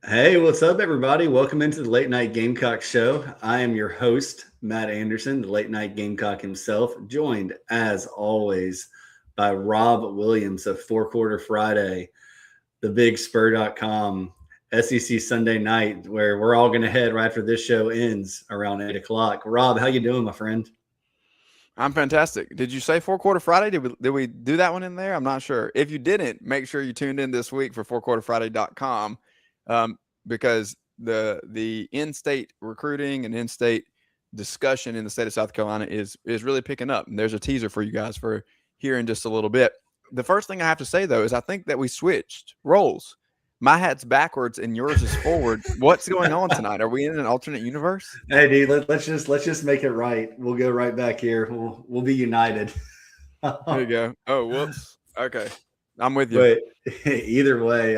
Hey, what's up, everybody? Welcome into the Late Night Gamecock Show. I am your host, Matt Anderson, the Late Night Gamecock himself, joined as always by Rob Williams of Four Quarter Friday, the big Spur.com SEC Sunday night, where we're all going to head right after this show ends around 8 o'clock. Rob, how you doing, my friend? I'm fantastic. Did you say Four Quarter Friday? Did we do that one in there? I'm not sure. If you didn't, make sure you tuned in this week for fourquarterfriday.com because the in-state recruiting and in-state discussion in the state of South Carolina is really picking up. And there's a teaser for you guys for here in just a little bit. The first thing I have to say though is I think that we switched roles. My hat's backwards and yours is forward. What's going on tonight? Are we in an alternate universe? Hey, dude, let's just make it right. We'll go right back here. We'll be united. There you go. Oh, whoops. Okay. I'm with you. But either way,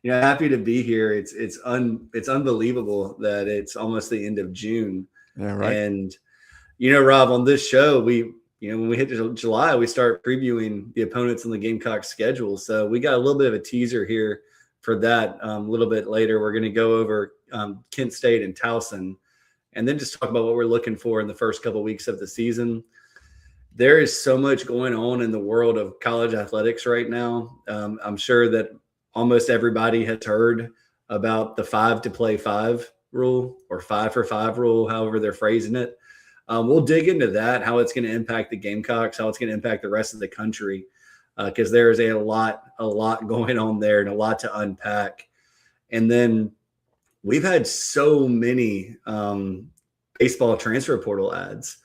happy to be here. It's unbelievable that it's almost the end of June, Yeah, right. and Rob, on this show, when we hit July, we start previewing the opponents on the Gamecock schedule. So we got a little bit of a teaser here for that. A little bit later, we're going to go over Kent State and Towson, and then just talk about what we're looking for in the first couple of weeks of the season. There is so much going on in the world of college athletics right now. I'm sure that almost everybody has heard about the 5 to play 5 rule, or 5 for 5 rule, however they're phrasing it. We'll dig into that, how it's going to impact the Gamecocks, how it's going to impact the rest of the country, because there is a lot going on there and a lot to unpack. And then we've had so many baseball transfer portal ads.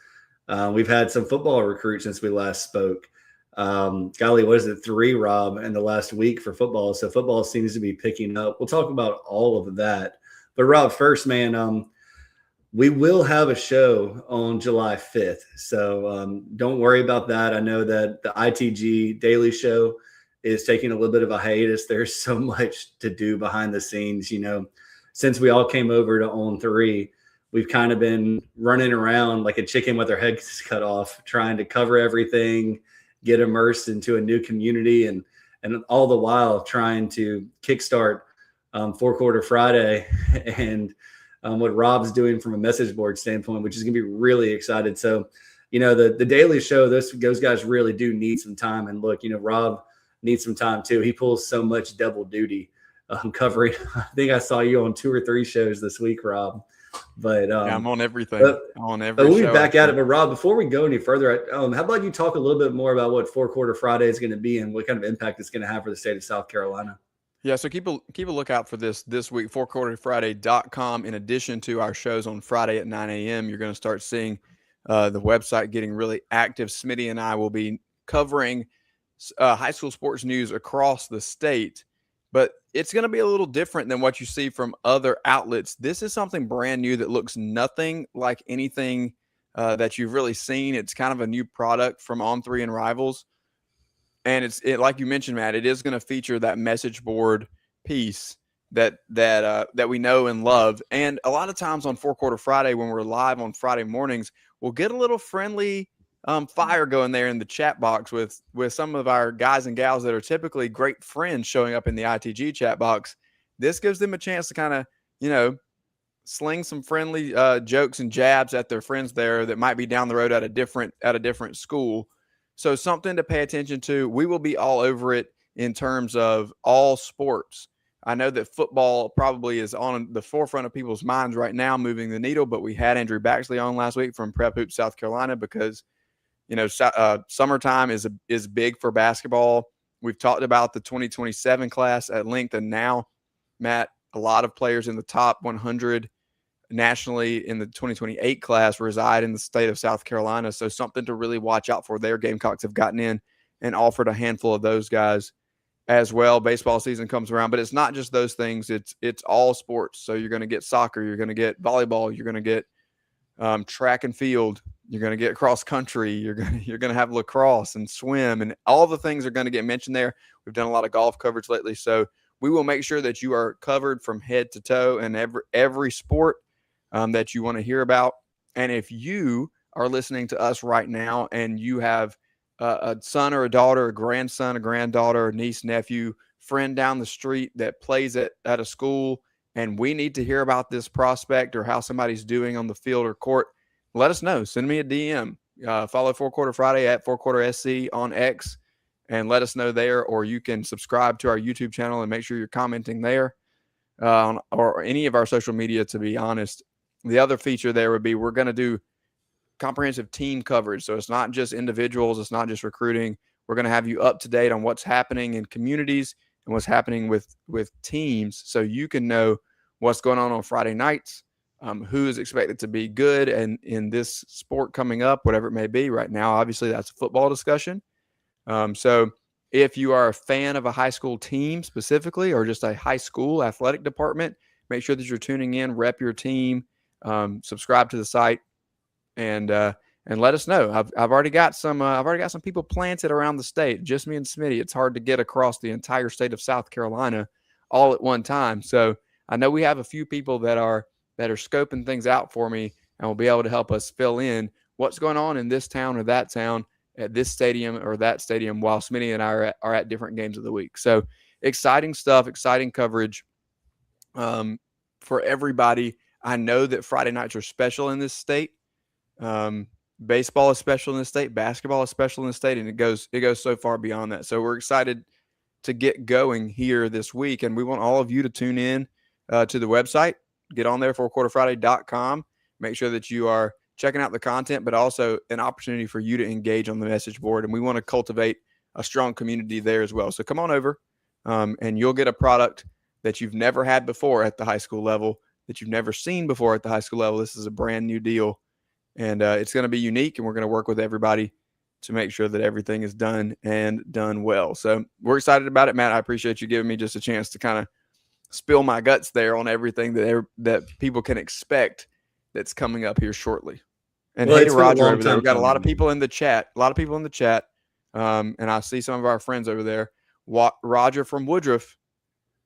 We've had some football recruits since we last spoke. Golly, what is it, 3, Rob, in the last week for football? So football seems to be picking up. We'll talk about all of that. But Rob, first, man, we will have a show on July 5th. So don't worry about that. I know that the ITG Daily Show is taking a little bit of a hiatus. There's so much to do behind the scenes. Since we all came over to On 3, we've kind of been running around like a chicken with their heads cut off, trying to cover everything, get immersed into a new community, and all the while trying to kickstart Four Quarter Friday and what Rob's doing from a message board standpoint, which is going to be really excited. So, the Daily Show, those guys really do need some time. And look, Rob needs some time too. He pulls so much double duty covering. I think I saw you on 2 or 3 shows this week, Rob. But Yeah, I'm on everything. I'm on every but we'll show. be back at it. But Rob, before we go any further, how about you talk a little bit more about what Four Quarter Friday is going to be and what kind of impact it's going to have for the state of South Carolina? Yeah, so keep a lookout for this week, fourquarterfriday.com. In addition to our shows on Friday at 9 a.m., you're going to start seeing the website getting really active. Smitty and I will be covering high school sports news across the state, but it's going to be a little different than what you see from other outlets. This is something brand new that looks nothing like anything that you've really seen. It's kind of a new product from On3 and Rivals. And it's like you mentioned, Matt, it is going to feature that message board piece that we know and love. And a lot of times on Four Quarter Friday, when we're live on Friday mornings, we'll get a little friendly fire going there in the chat box with some of our guys and gals that are typically great friends showing up in the ITG chat box. This gives them a chance to kind of, sling some friendly jokes and jabs at their friends there that might be down the road at a different school. So something to pay attention to. We will be all over it in terms of all sports. I know that football probably is on the forefront of people's minds right now, moving the needle, but we had Andrew Baxley on last week from Prep Hoop South Carolina because, summertime is big for basketball. We've talked about the 2027 class at length, and now, Matt, a lot of players in the top 100 nationally in the 2028 class reside in the state of South Carolina. So something to really watch out for there. Gamecocks have gotten in and offered a handful of those guys as well. Baseball season comes around, but it's not just those things. It's all sports. So you're going to get soccer, you're going to get volleyball, you're going to get track and field, you're going to get cross country, you're going to have lacrosse and swim, and all the things are going to get mentioned there. We've done a lot of golf coverage lately, so we will make sure that you are covered from head to toe in every sport that you want to hear about. And if you are listening to us right now and you have a son or a daughter, a grandson, a granddaughter, a niece, nephew, friend down the street that plays at a school and we need to hear about this prospect or how somebody's doing on the field or court, let us know. Send me a DM. Follow Four Quarter Friday at Four Quarter SC on X and let us know there. Or you can subscribe to our YouTube channel and make sure you're commenting there or any of our social media, to be honest. The other feature there would be we're going to do comprehensive team coverage. So it's not just individuals. It's not just recruiting. We're going to have you up to date on what's happening in communities and what's happening with teams, so you can know what's going on Friday nights, who is expected to be good and in this sport coming up, whatever it may be. Right now, obviously, that's a football discussion. So if you are a fan of a high school team specifically or just a high school athletic department, make sure that you're tuning in, rep your team, subscribe to the site, and let us know. I've already got some people planted around the state. Just me and Smitty. It's hard to get across the entire state of South Carolina all at one time. So I know we have a few people that are scoping things out for me and will be able to help us fill in what's going on in this town or that town at this stadium or that stadium while Smitty and I are at different games of the week. So exciting stuff, exciting coverage for everybody. I know that Friday nights are special in this state. Baseball is special in the state, basketball is special in the state, and it goes so far beyond that. So we're excited to get going here this week, and we want all of you to tune in to the website. Get on there, fourquarterfriday.com. Make sure that you are checking out the content, but also an opportunity for you to engage on the message board, and we want to cultivate a strong community there as well. So come on over, and you'll get a product that you've never had before at the high school level, that you've never seen before at the high school level. This is a brand new deal. And it's going to be unique, and we're going to work with everybody to make sure that everything is done and done well. So we're excited about it, Matt. I appreciate you giving me just a chance to kind of spill my guts there on everything that people can expect that's coming up here shortly. And hey to Roger over there. We've got a lot of people in the chat. And I see some of our friends over there. Roger from Woodruff.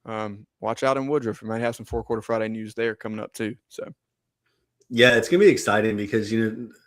Watch out in Woodruff. We might have some Four Quarter Friday news there coming up too. So. Yeah, it's going to be exciting because,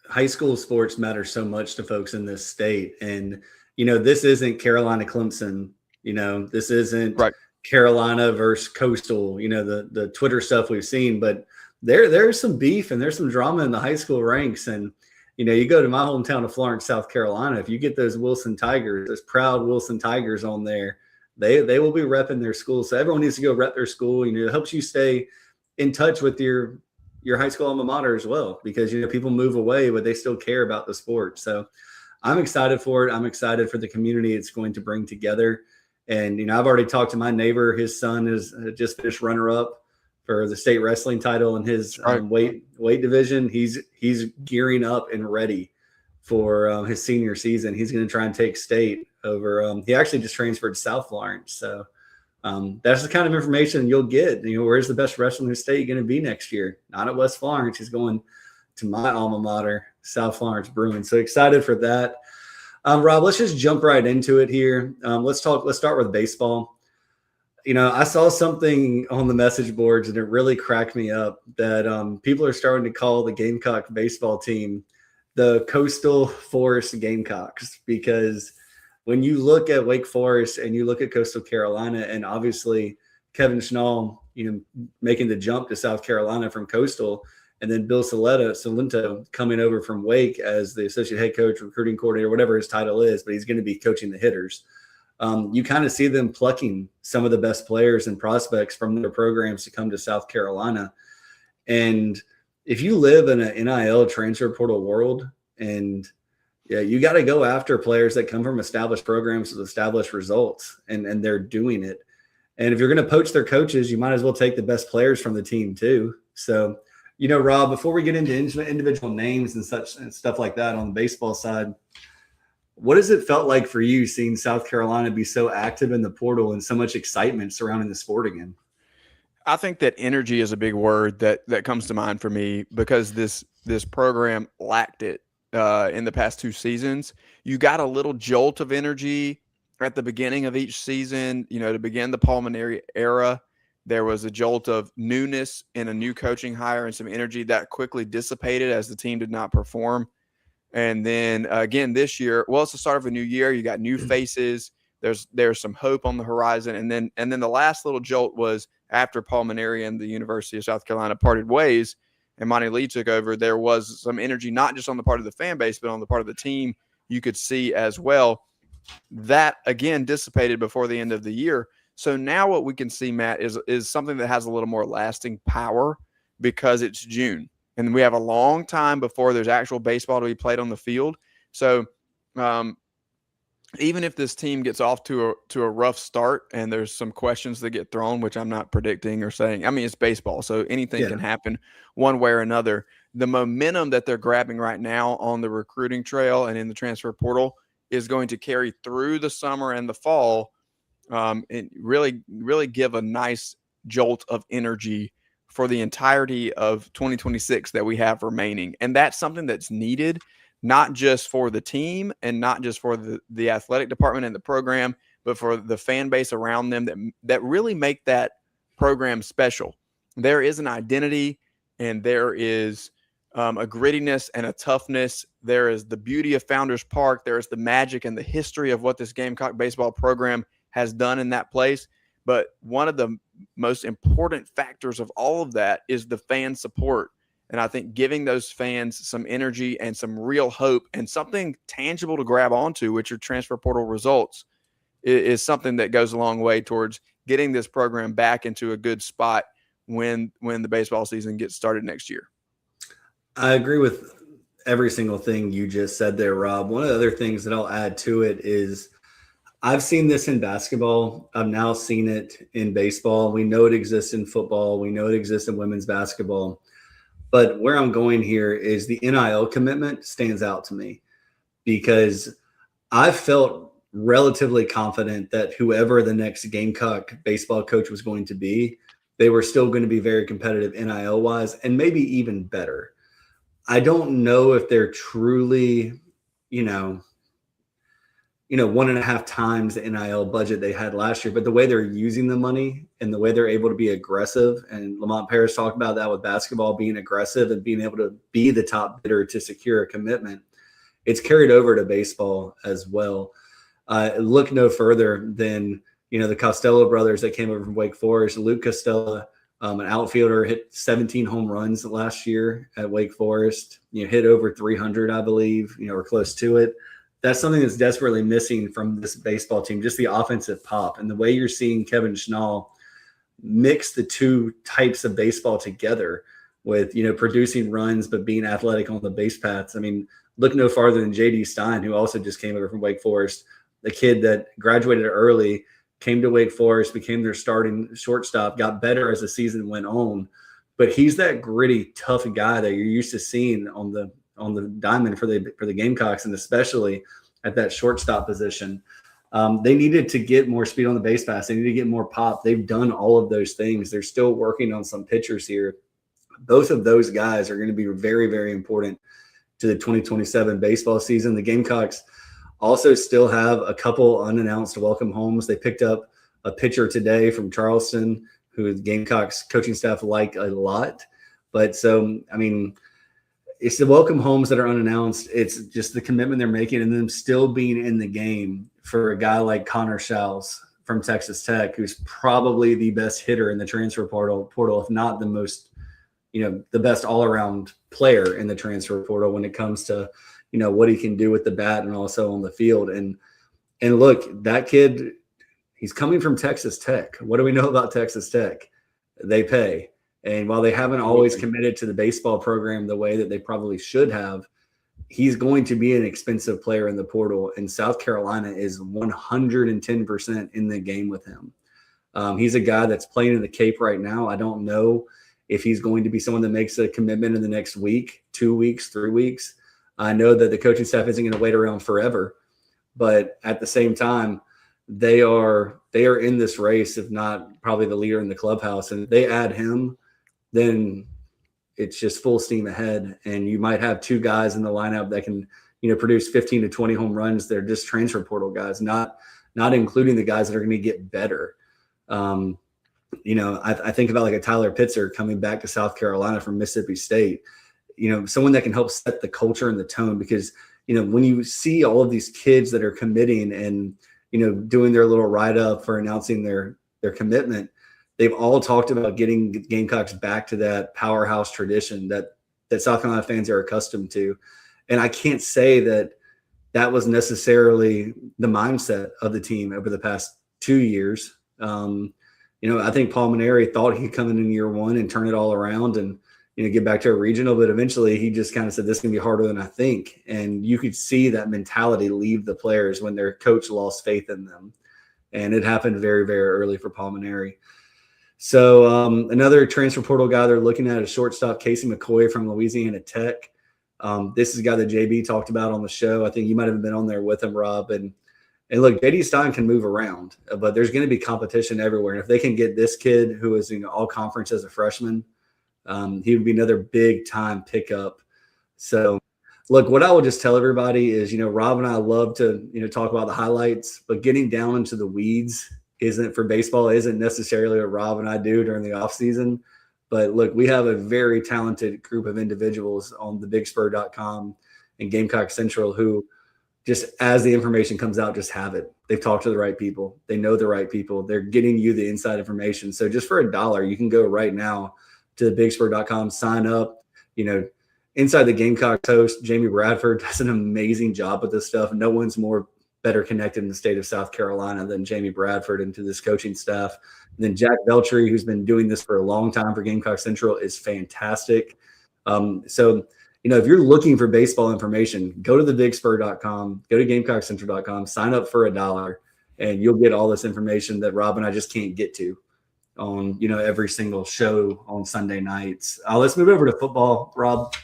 high school sports matter so much to folks in this state. And, this isn't Carolina Clemson, this isn't right. Carolina versus Coastal, the Twitter stuff we've seen, but there's some beef and there's some drama in the high school ranks. And, you go to my hometown of Florence, South Carolina, if you get those Wilson Tigers, those proud Wilson Tigers on there, they will be repping their school. So everyone needs to go rep their school. It helps you stay in touch with your high school alma mater as well, because, people move away, but they still care about the sport. So I'm excited for it. I'm excited for the community it's going to bring together. And, I've already talked to my neighbor. His son is just finished runner-up for the state wrestling title in his weight division. He's gearing up and ready for his senior season. He's going to try and take state over. He actually just transferred to South Florence. So that's the kind of information you'll get. Where's the best wrestler in the state going to be next year? Not at West Florence. He's going to my alma mater, South Florence Bruins. So excited for that. Rob, let's just jump right into it here. Let's start with baseball. I saw something on the message boards and it really cracked me up that people are starting to call the Gamecock baseball team the Coastal Forest Gamecocks, because when you look at Wake Forest and you look at Coastal Carolina, and obviously Kevin Schnall, making the jump to South Carolina from Coastal, and then Bill Salento coming over from Wake as the associate head coach, recruiting coordinator, whatever his title is, but he's going to be coaching the hitters. You kind of see them plucking some of the best players and prospects from their programs to come to South Carolina. And if you live in an NIL transfer portal world, and you got to go after players that come from established programs with established results, and they're doing it. And if you're going to poach their coaches, you might as well take the best players from the team too. So, Rob, before we get into individual names and such and stuff like that on the baseball side, what has it felt like for you seeing South Carolina be so active in the portal and so much excitement surrounding the sport again? I think that energy is a big word that comes to mind for me, because this program lacked it in the past 2 seasons. You got a little jolt of energy at the beginning of each season, to begin the Paul Mainieri era. There was a jolt of newness and a new coaching hire and some energy that quickly dissipated as the team did not perform. And then again this year, well, it's the start of a new year. You got new faces. There's some hope on the horizon. And then the last little jolt was after Paul Maneri and the University of South Carolina parted ways and Monty Lee took over, there was some energy, not just on the part of the fan base, but on the part of the team you could see as well. That, again, dissipated before the end of the year. So now what we can see, Matt, is something that has a little more lasting power because it's June. And we have a long time before there's actual baseball to be played on the field. So even if this team gets off to a rough start and there's some questions that get thrown, which I'm not predicting or saying, I mean, it's baseball, so anything can happen one way or another. The momentum that they're grabbing right now on the recruiting trail and in the transfer portal is going to carry through the summer and the fall, and really give a nice jolt of energy for the entirety of 2026 that we have remaining. And that's something that's needed, not just for the team and not just for the athletic department and the program, but for the fan base around them that really make that program special. There is an identity and there is a grittiness and a toughness. There is the beauty of Founders Park. There is the magic and the history of what this Gamecock baseball program has done in that place. But one of the most important factors of all of that is the fan support. And I think giving those fans some energy and some real hope and something tangible to grab onto, which are transfer portal results, is something that goes a long way towards getting this program back into a good spot when the baseball season gets started next year. I agree with every single thing you just said there, Rob. One of the other things that I'll add to it is I've seen this in basketball. I've now seen it in baseball. We know it exists in football. We know it exists in women's basketball. But where I'm going here is the NIL commitment stands out to me because I felt relatively confident that whoever the next Gamecock baseball coach was going to be, they were still going to be very competitive NIL-wise and maybe even better. I don't know if they're truly, 1.5 times the NIL budget they had last year, but the way they're using the money and the way they're able to be aggressive, and Lamont Paris talked about that with basketball, being aggressive and being able to be the top bidder to secure a commitment, it's carried over to baseball as well. Look no further than, the Costello brothers that came over from Wake Forest. Luke Costello, an outfielder, hit 17 home runs last year at Wake Forest, hit over 300, I believe, or close to it. That's something that's desperately missing from this baseball team, just the offensive pop. And the way you're seeing Kevin Schnall mix the two types of baseball together with, producing runs but being athletic on the base paths. I mean, look no farther than J.D. Stein, who also just came over from Wake Forest, the kid that graduated early, came to Wake Forest, became their starting shortstop, got better as the season went on. But he's that gritty, tough guy that you're used to seeing on the diamond for the Gamecocks, and especially at that shortstop position. They needed to get more speed on the base pass. They need to get more pop. They've done all of those things. They're still working on some pitchers here. Both of those guys are going to be very, very important to the 2027 baseball season. The Gamecocks also still have a couple unannounced welcome homes. They picked up a pitcher today from Charleston who the Gamecocks coaching staff like a lot. But so, I mean, it's the welcome homes that are unannounced. It's just the commitment they're making and them still being in the game for a guy like Connor Schaus from Texas Tech, who's probably the best hitter in the transfer portal, if not the most, the best all-around player in the transfer portal when it comes to, what he can do with the bat and also on the field. And look, that kid, he's coming from Texas Tech. What do we know about Texas Tech? They pay. And while they haven't always committed to the baseball program the way that they probably should have, he's going to be an expensive player in the portal. And South Carolina is 110% in the game with him. He's a guy that's playing in the Cape right now. I don't know if he's going to be someone that makes a commitment in the next week, 2 weeks, 3 weeks. I know that the coaching staff isn't going to wait around forever, but at the same time, they are in this race, if not probably the leader in the clubhouse. And if they add him, then it's just full steam ahead. And you might have two guys in the lineup that can, produce 15 to 20 home runs. They're just transfer portal guys, not including the guys that are going to get better. I think about like a Tyler Pitzer coming back to South Carolina from Mississippi State, someone that can help set the culture and the tone, because, when you see all of these kids that are committing and, doing their little write-up for announcing their commitment, they've all talked about getting Gamecocks back to that powerhouse tradition that South Carolina fans are accustomed to. And I can't say that was necessarily the mindset of the team over the past 2 years. I think Paul Maneri thought he could come in year one and turn it all around and get back to a regional, but eventually he just kind of said this is going to be harder than I think. And you could see that mentality leave the players when their coach lost faith in them. And it happened very, very early for Paul Maneri. So another transfer portal guy they're looking at is shortstop Casey McCoy from Louisiana Tech. This is a guy that JB talked about on the show. I think you might have been on there with him, Rob. And look, JD Stein can move around, but there's going to be competition everywhere. And if they can get this kid who is all conference as a freshman, he would be another big time pickup. So look, what I would just tell everybody is, Rob and I love to, talk about the highlights, but getting down into the weeds for baseball isn't necessarily what Rob and I do during the off season. But look, we have a very talented group of individuals on the BigSpur.com and Gamecock Central who just as the information comes out, just have it. They've talked to the right people. They know the right people. They're getting you the inside information. So just for $1, you can go right now to BigSpur.com, sign up. Inside the Gamecock host, Jamie Bradford does an amazing job with this stuff. No one's better connected in the state of South Carolina than Jamie Bradford and to this coaching staff. And then Jack Veltri, who's been doing this for a long time for Gamecock Central, is fantastic. So if you're looking for baseball information, go to thebigspur.com, go to GamecockCentral.com, sign up for $1, and you'll get all this information that Rob and I just can't get to on every single show on Sunday nights. Let's move over to football, Rob.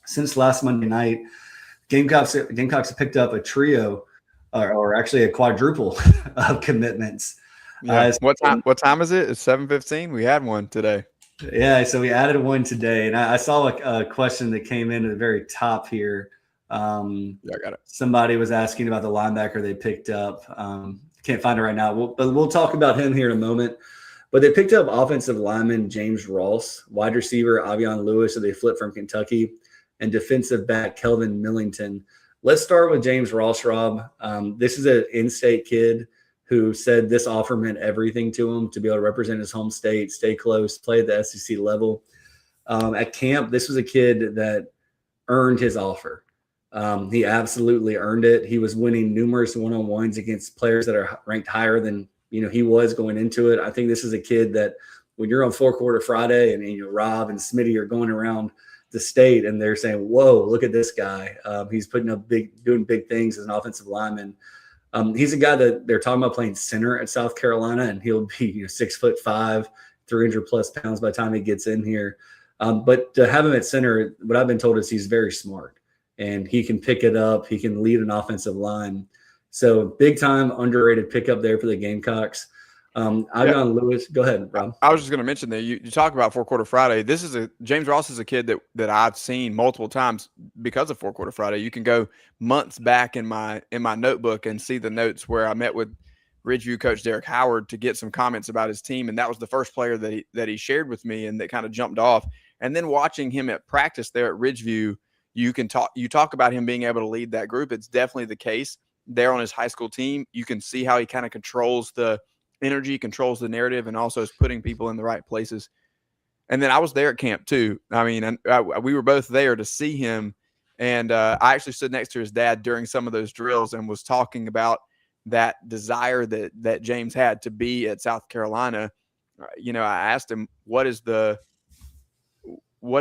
Since last Monday night, Gamecocks have picked up a trio, or actually a quadruple of commitments. Yeah. What time is it? It's 7:15. We had one today. Yeah, so we added one today, and I saw a question that came in at the very top here. Yeah, I got it. Somebody was asking about the linebacker they picked up. Can't find it right now, but we'll talk about him here in a moment. But they picked up offensive lineman James Ross, wide receiver Avion Lewis, so they flipped from Kentucky, and defensive back Kelvin Millington. Let's start with James Ross, Rob. This is an in-state kid who said this offer meant everything to him to be able to represent his home state, stay close, play at the SEC level. At camp, this was a kid that earned his offer. He absolutely earned it. He was winning numerous one-on-ones against players that are ranked higher than he was going into it. I think this is a kid that when you're on Four Quarter Friday and Rob and Smitty are going around the state and they're saying, "Whoa, look at this guy! He's doing big things as an offensive lineman." He's a guy that they're talking about playing center at South Carolina, and he'll be 6'5", 300+ pounds by the time he gets in here. But to have him at center, what I've been told is he's very smart and he can pick it up. He can lead an offensive line. So big time underrated pickup there for the Gamecocks. Lewis, go ahead, Rob. I was just going to mention that you talk about Four Quarter Friday. James Ross is a kid that I've seen multiple times because of Four Quarter Friday. You can go months back in my notebook and see the notes where I met with Ridgeview coach Derek Howard to get some comments about his team, and that was the first player that he shared with me, and that kind of jumped off. And then watching him at practice there at Ridgeview, you talk about him being able to lead that group. It's definitely the case there on his high school team. You can see how he kind of controls the energy, controls the narrative, and also is putting people in the right places. And then I was there at camp too. I mean, we were both there to see him. And I actually stood next to his dad during some of those drills and was talking about that desire that James had to be at South Carolina. I asked him, what is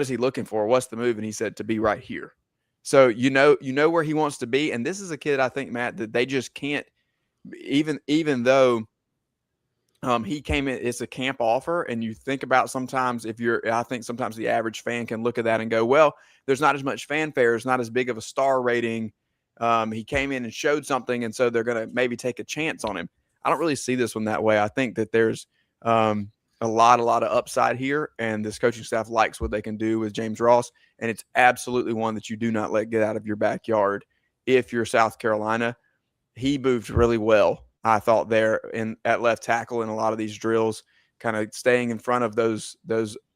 he looking for? What's the move? And he said, to be right here. So, you know where he wants to be. And this is a kid, I think, Matt, that they just can't, even though he came in, it's a camp offer. And you think about sometimes I think sometimes the average fan can look at that and go, well, there's not as much fanfare. It's not as big of a star rating. He came in and showed something. And so they're going to maybe take a chance on him. I don't really see this one that way. I think that there's a lot of upside here. And this coaching staff likes what they can do with James Ross. And it's absolutely one that you do not let get out of your backyard. If you're South Carolina, he moved really well, I thought, there at left tackle in a lot of these drills, kind of staying in front of those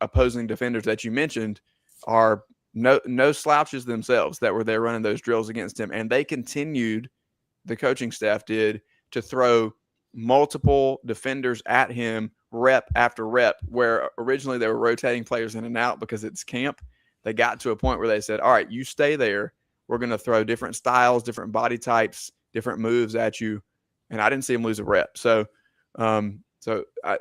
opposing defenders that you mentioned are no slouches themselves that were there running those drills against him. And they continued, the coaching staff did, to throw multiple defenders at him rep after rep, where originally they were rotating players in and out because it's camp. They got to a point where they said, all right, you stay there. We're going to throw different styles, different body types, different moves at you. And I didn't see him lose a rep. So,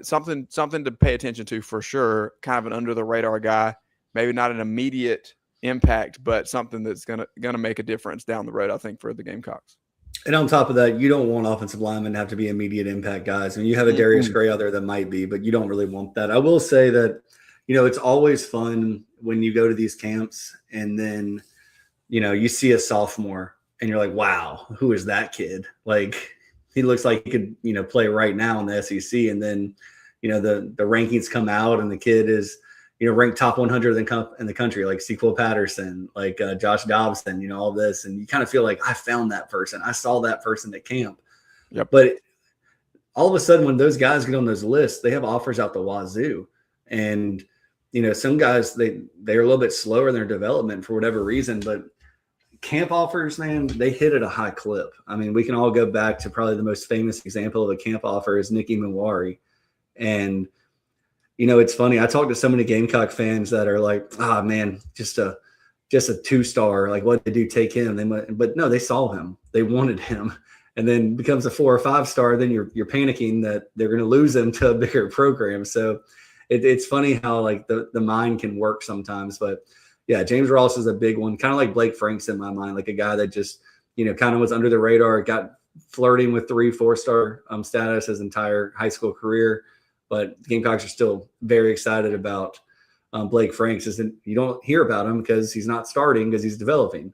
something to pay attention to for sure. Kind of an under the radar guy, maybe not an immediate impact, but something that's gonna make a difference down the road, I think, for the Gamecocks. And on top of that, you don't want offensive linemen to have to be immediate impact guys. I mean, you have a Darius Gray out there that might be, but you don't really want that. I will say that, it's always fun when you go to these camps and then, you see a sophomore and you're like, wow, who is that kid? Like, he looks like he could, play right now in the SEC. And then, the rankings come out and the kid is, ranked top 100 in the country, like Sequel Patterson, like Josh Dobson, all this. And you kind of feel like I found that person. I saw that person at camp. Yep. But all of a sudden, when those guys get on those lists, they have offers out the wazoo. And, some guys, they're a little bit slower in their development for whatever reason, but camp offers, man, they hit at a high clip. I mean, we can all go back to probably the most famous example of a camp offer is Nicky Mawari. And, it's funny. I talked to so many Gamecock fans that are like, man, just a 2-star. Like, what did they do? Take him. But no, they saw him. They wanted him. And then becomes a 4 or 5-star. Then you're panicking that they're going to lose him to a bigger program. So it's funny how like the mind can work sometimes. But yeah, James Ross is a big one, kind of like Blake Franks in my mind, like a guy that just, kind of was under the radar, got flirting with 3-4-star status his entire high school career. But the Gamecocks are still very excited about Blake Franks. You don't hear about him because he's not starting because he's developing.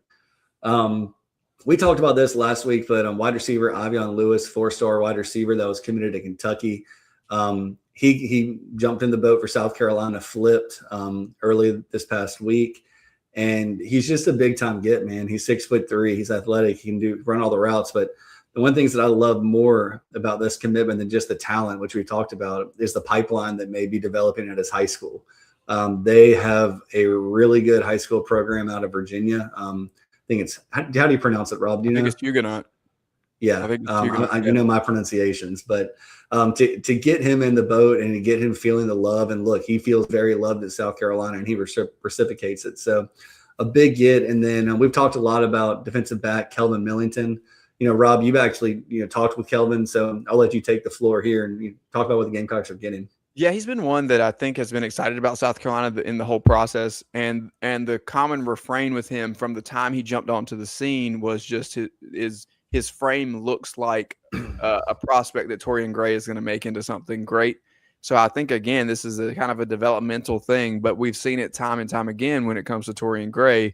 We talked about this last week, but wide receiver Avion Lewis, 4-star wide receiver that was committed to Kentucky. He jumped in the boat for South Carolina, flipped early this past week. And he's just a big time get, man. He's 6'3". He's athletic. He can run all the routes. But the one things that I love more about this commitment than just the talent, which we talked about, is the pipeline that may be developing at his high school. They have a really good high school program out of Virginia. I think it's how do you pronounce it, Rob? Do you know? I think it's Huguenot. Yeah, you know my pronunciations, but to get him in the boat and to get him feeling the love, and look, he feels very loved at South Carolina, and he reciprocates it. So a big get. And then we've talked a lot about defensive back Kelvin Millington. Rob, you've actually talked with Kelvin, so I'll let you take the floor here and talk about what the Gamecocks are getting. Yeah, he's been one that I think has been excited about South Carolina in the whole process, and the common refrain with him from the time he jumped onto the scene was just his frame looks like a prospect that Torian Gray is going to make into something great. So I think, again, this is a kind of a developmental thing, but we've seen it time and time again when it comes to Torian Gray,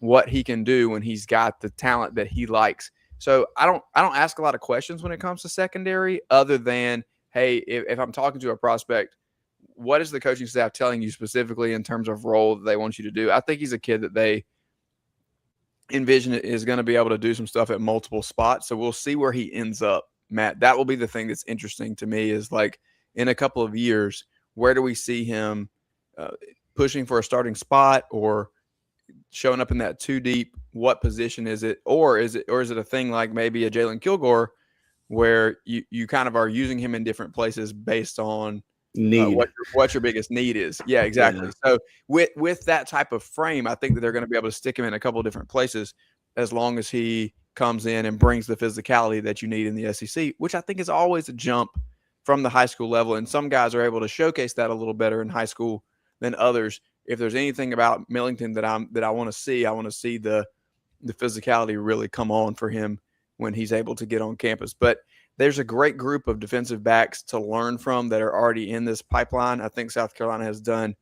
what he can do when he's got the talent that he likes. So I don't ask a lot of questions when it comes to secondary other than, hey, if I'm talking to a prospect, what is the coaching staff telling you specifically in terms of role that they want you to do? I think he's a kid that they envision is going to be able to do some stuff at multiple spots. So we'll see where he ends up, Matt. That will be the thing that's interesting to me is, like, in a couple of years, where do we see him pushing for a starting spot or showing up in that 2 deep? What position is it? Or is it a thing like maybe a Jalen Kilgore where you kind of are using him in different places based on what your biggest need is? Yeah, exactly. Yeah. So with that type of frame, I think that they're going to be able to stick him in a couple of different places as long as he comes in and brings the physicality that you need in the SEC, which I think is always a jump from the high school level. And some guys are able to showcase that a little better in high school than others. If there's anything about Millington that I want to see, I want to see the physicality really come on for him when he's able to get on campus. But there's a great group of defensive backs to learn from that are already in this pipeline. I think South Carolina has done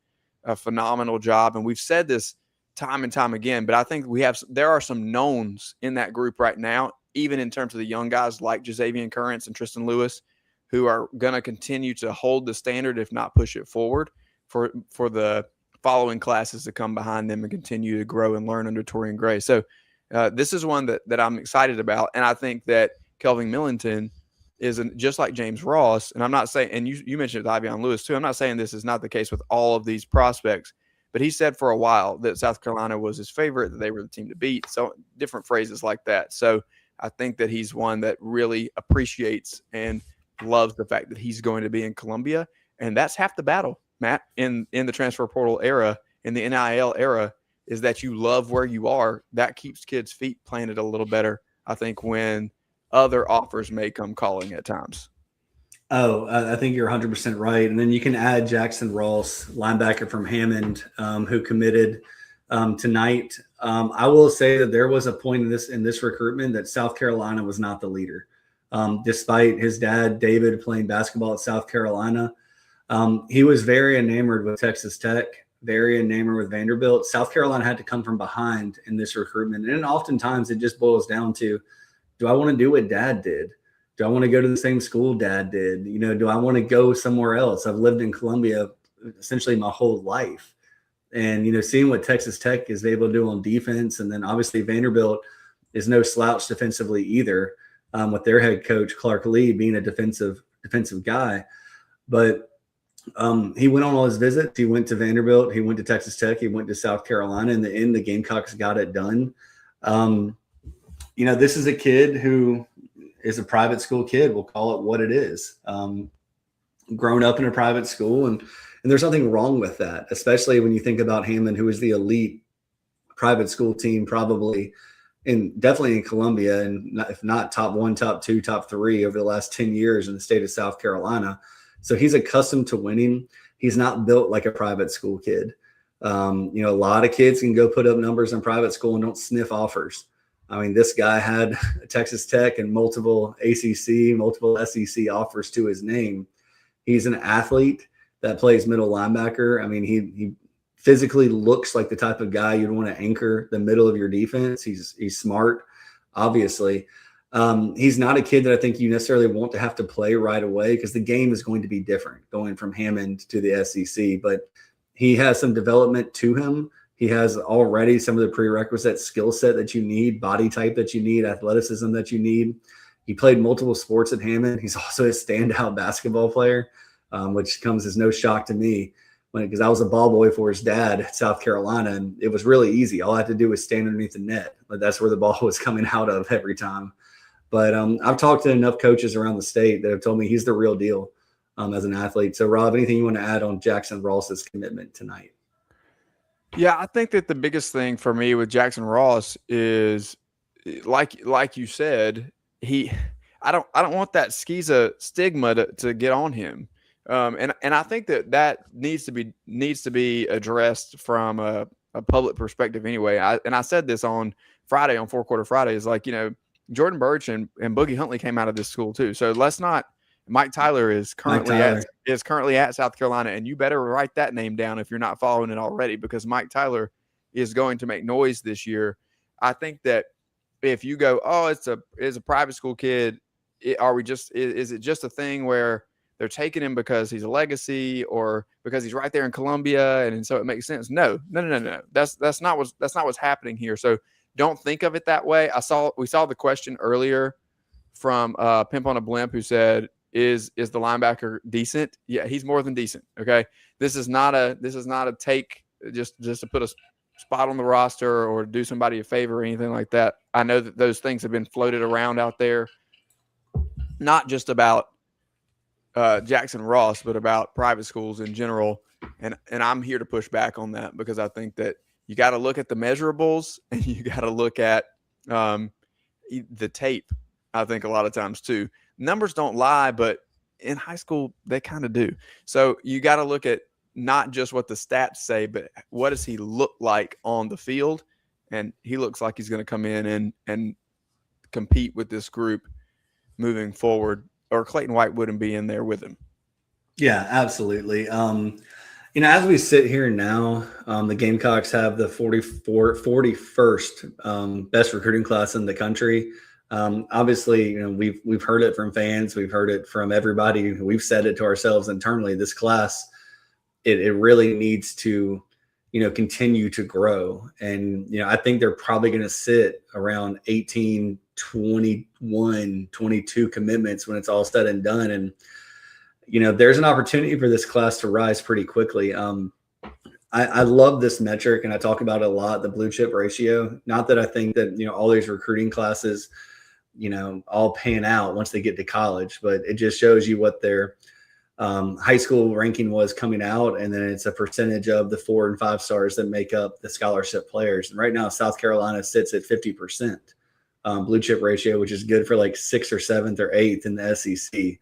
a phenomenal job, and we've said this time and time again, but I think there are some knowns in that group right now, even in terms of the young guys like Jazavian Currents and Tristan Lewis, who are going to continue to hold the standard, if not push it forward, for the following classes to come behind them and continue to grow and learn under Torian Gray. So this is one that I'm excited about, and I think that Kelvin Millington is just like James Ross, and I'm not saying, and you mentioned with Avion Lewis too, I'm not saying this is not the case with all of these prospects, but he said for a while that South Carolina was his favorite, that they were the team to beat, so different phrases like that. So I think that he's one that really appreciates and loves the fact that he's going to be in Columbia, and that's half the battle, Matt, in the transfer portal era, in the NIL era, is that you love where you are. That keeps kids' feet planted a little better, I think, when other offers may come calling at times. Oh, I think you're 100% right. And then you can add Jackson Ross, linebacker from Hammond, who committed tonight. I will say that there was a point in this recruitment that South Carolina was not the leader. Despite his dad, David, playing basketball at South Carolina, he was very enamored with Texas Tech, very enamored with Vanderbilt. South Carolina had to come from behind in this recruitment. And oftentimes it just boils down to, do I want to do what dad did? Do I want to go to the same school dad did? Do I want to go somewhere else? I've lived in Columbia essentially my whole life. And, seeing what Texas Tech is able to do on defense, and then obviously Vanderbilt is no slouch defensively either, with their head coach, Clark Lee, being a defensive guy. But he went on all his visits. He went to Vanderbilt. He went to Texas Tech. He went to South Carolina. In the end, the Gamecocks got it done. This is a kid who is a private school kid. We'll call it what it is. Grown up in a private school, and there's nothing wrong with that, especially when you think about Hammond, who is the elite private school team, probably definitely in Columbia, and if not top 1, top 2, top 3 over the last 10 years in the state of South Carolina. So he's accustomed to winning. He's not built like a private school kid. A lot of kids can go put up numbers in private school and don't sniff offers. I mean, this guy had Texas Tech and multiple ACC, multiple SEC offers to his name. He's an athlete that plays middle linebacker. I mean, he physically looks like the type of guy you'd want to anchor the middle of your defense. He's smart, obviously. He's not a kid that I think you necessarily want to have to play right away, because the game is going to be different going from Hammond to the SEC. But he has some development to him. He has already some of the prerequisite skill set that you need, body type that you need, athleticism that you need. He played multiple sports at Hammond. He's also a standout basketball player, which comes as no shock to me, because I was a ball boy for his dad at South Carolina, and it was really easy. All I had to do was stand underneath the net. But that's where the ball was coming out of every time. But I've talked to enough coaches around the state that have told me he's the real deal as an athlete. So, Rob, anything you want to add on Jackson Ross's commitment tonight? Yeah, I think that the biggest thing for me with Jackson Ross is, like you said, I don't want that stigma to get on him, and I think that needs to be addressed from a public perspective anyway. I said this on Friday, on Four Quarter Friday, is like, Jordan Birch and Boogie Huntley came out of this school too. So let's not. Mike Tyler is currently at South Carolina, and you better write that name down if you're not following it already, because Mike Tyler is going to make noise this year. I think that if you go, oh, it's a private school kid, is it just a thing where they're taking him because he's a legacy or because he's right there in Columbia and so it makes sense? No. That's not what's happening here. So don't think of it that way. We saw the question earlier from Pimp on a Blimp, who said, Is the linebacker decent? Yeah, he's more than decent. Okay, this is not a take just to put a spot on the roster or do somebody a favor or anything like that. I know that those things have been floated around out there, not just about Jackson Ross, but about private schools in general. And I'm here to push back on that, because I think that you got to look at the measurables and you got to look at the tape. I think a lot of times too. Numbers don't lie, but in high school, they kind of do. So you got to look at not just what the stats say, but what does he look like on the field? And he looks like he's going to come in and compete with this group moving forward, or Clayton White wouldn't be in there with him. Yeah, absolutely. As we sit here now, the Gamecocks have the 41st best recruiting class in the country. Obviously, we've heard it from fans. We've heard it from everybody. We've said it to ourselves internally. This class, it really needs to, continue to grow. And, I think they're probably going to sit around 18, 21, 22 commitments when it's all said and done. And, there's an opportunity for this class to rise pretty quickly. I love this metric, and I talk about it a lot, the blue chip ratio. Not that I think that, all these recruiting classes all pan out once they get to college, but it just shows you what their high school ranking was coming out, and then it's a percentage of the 4 and 5 stars that make up the scholarship players. And right now, South Carolina sits at 50% blue chip ratio, which is good for like 6th or 7th or 8th in the SEC.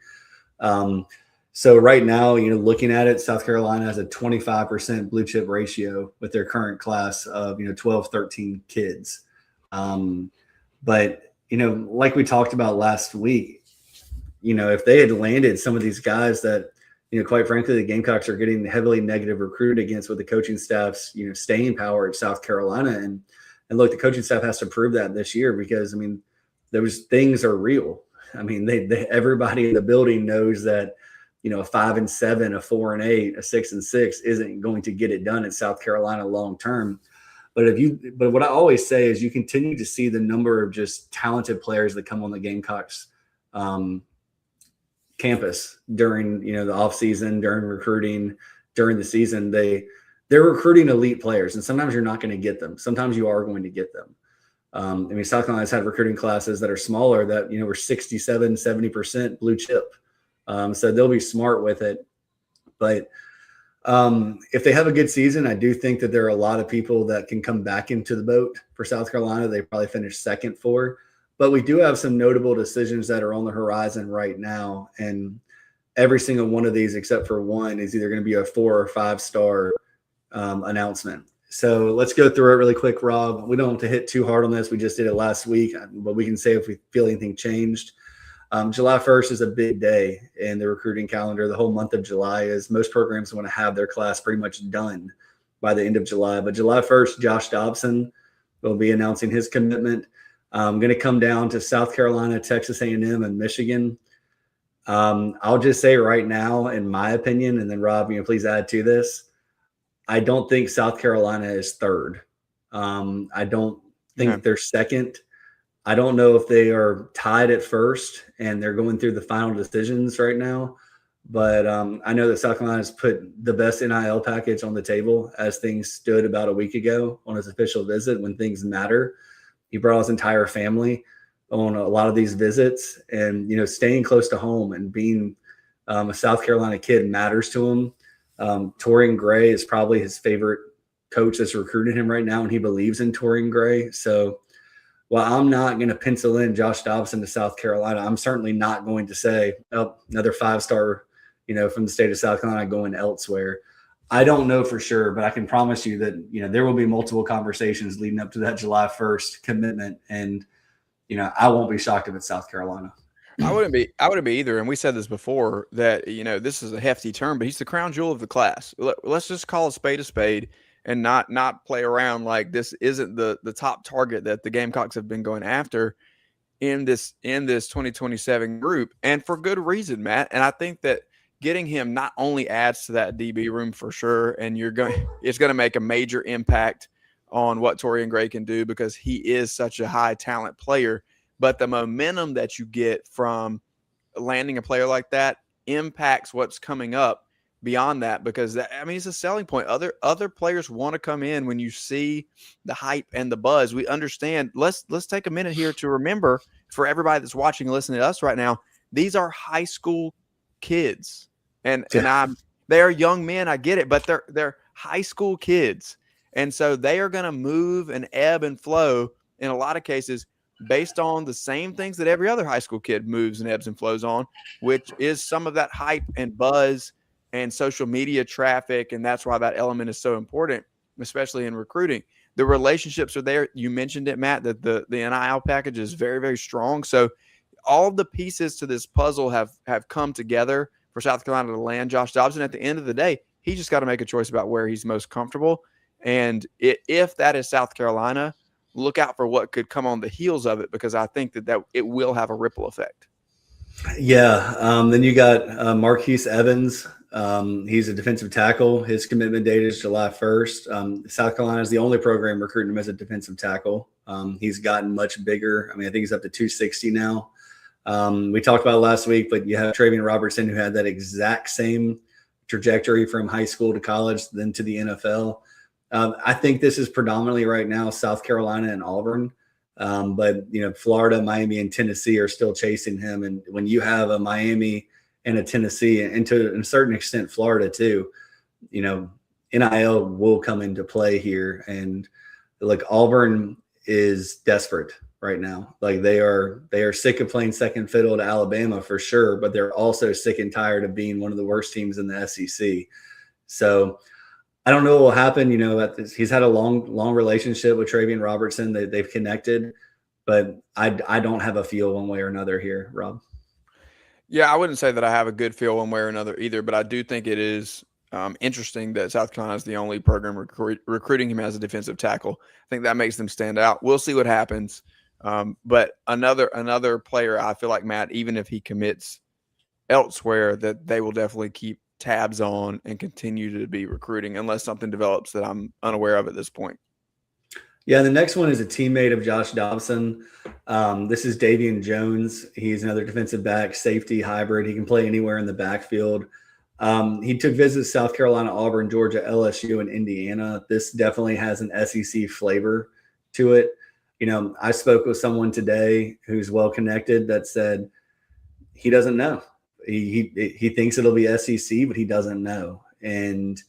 So right now, looking at it, South Carolina has a 25% blue chip ratio with their current class of 12, 13 kids. But like we talked about last week, if they had landed some of these guys that, quite frankly, the Gamecocks are getting heavily negative recruited against with the coaching staff's, staying power at South Carolina. And look, the coaching staff has to prove that this year because, those things are real. Everybody in the building knows that, a 5 and 7, a 4 and 8, a 6 and 6 isn't going to get it done in South Carolina long term. But what I always say is you continue to see the number of just talented players that come on the Gamecocks campus during the off season, during recruiting, during the season. They're recruiting elite players, and sometimes you're not going to get them. Sometimes you are going to get them. South Carolina's had recruiting classes that are smaller that were 67, 70% blue chip. So they'll be smart with it. But if they have a good season, I do think that there are a lot of people that can come back into the boat for South Carolina. They probably finished second for. But we do have some notable decisions that are on the horizon right now. And every single one of these, except for one, is either going to be a 4 or 5 star announcement. So let's go through it really quick, Rob. We don't have to hit too hard on this. We just did it last week, but we can say if we feel anything changed. July 1st is a big day in the recruiting calendar. The whole month of July is most programs want to have their class pretty much done by the end of July. But July 1st, Josh Dobson will be announcing his commitment. I'm going to come down to South Carolina, Texas A&M, and Michigan. I'll just say right now, in my opinion, and then Rob, please add to this, I don't think South Carolina is third. I don't think they're second. I don't know if they are tied at first and they're going through the final decisions right now. But I know that South Carolina has put the best NIL package on the table as things stood about a week ago on his official visit when things matter. He brought his entire family on a lot of these visits, and, staying close to home and being a South Carolina kid matters to him. Torian Gray is probably his favorite coach that's recruited him right now, and he believes in Torian Gray. So while I'm not going to pencil in Josh Dobson to South Carolina, I'm certainly not going to say, oh, another 5-star, from the state of South Carolina going elsewhere. I don't know for sure, but I can promise you that, there will be multiple conversations leading up to that July 1st commitment. And, I won't be shocked if it's South Carolina. I wouldn't be either. And we said this before that, this is a hefty term, but he's the crown jewel of the class. Let's just call a spade and not play around like this isn't the top target that the Gamecocks have been going after in this 2027 group, and for good reason, Matt. And I think that getting him not only adds to that DB room for sure, and it's going to make a major impact on what Torian Gray can do because he is such a high talent player, but the momentum that you get from landing a player like that impacts what's coming up beyond that, because it's a selling point. Other players want to come in when you see the hype and the buzz. We understand. Let's take a minute here to remember, for everybody that's watching and listening to us right now, these are high school kids, and they are young men. I get it, but they're high school kids, and so they are going to move and ebb and flow in a lot of cases based on the same things that every other high school kid moves and ebbs and flows on, which is some of that hype and buzz and social media traffic. And that's why that element is so important, especially in recruiting. The relationships are there. You mentioned it, Matt, that the NIL package is very, very strong. So all of the pieces to this puzzle have come together for South Carolina to land Josh Dobson. At the end of the day, he just got to make a choice about where he's most comfortable. And if that is South Carolina, look out for what could come on the heels of it, because I think that it will have a ripple effect. Yeah. Then you got Marquise Evans. He's a defensive tackle. His commitment date is July 1st. South Carolina is the only program recruiting him as a defensive tackle. He's gotten much bigger. I think he's up to 260 now. We talked about it last week, but you have Travian Robertson, who had that exact same trajectory from high school to college, then to the NFL. I think this is predominantly right now South Carolina and Auburn But, Florida, Miami, and Tennessee are still chasing him. And when you have a Miami and a Tennessee, and to a certain extent, Florida too, NIL will come into play here. And like Auburn is desperate right now. Like they are sick of playing second fiddle to Alabama for sure, but they're also sick and tired of being one of the worst teams in the SEC. So I don't know what will happen. He's had a long relationship with Travian Robertson. They've connected, but I don't have a feel one way or another here, Rob. Yeah, I wouldn't say that I have a good feel one way or another either, but I do think it is interesting that South Carolina is the only program recruiting him as a defensive tackle. I think that makes them stand out. We'll see what happens. But another player, I feel like, Matt, even if he commits elsewhere, that they will definitely keep tabs on and continue to be recruiting unless something develops that I'm unaware of at this point. Yeah, the next one is a teammate of Josh Dobson. This is Davian Jones. He's another defensive back, safety hybrid. He can play anywhere in the backfield. He took visits South Carolina, Auburn, Georgia, LSU, and Indiana. This definitely has an SEC flavor to it. I spoke with someone today who's well connected that said he doesn't know. He thinks it'll be SEC, but he doesn't know. And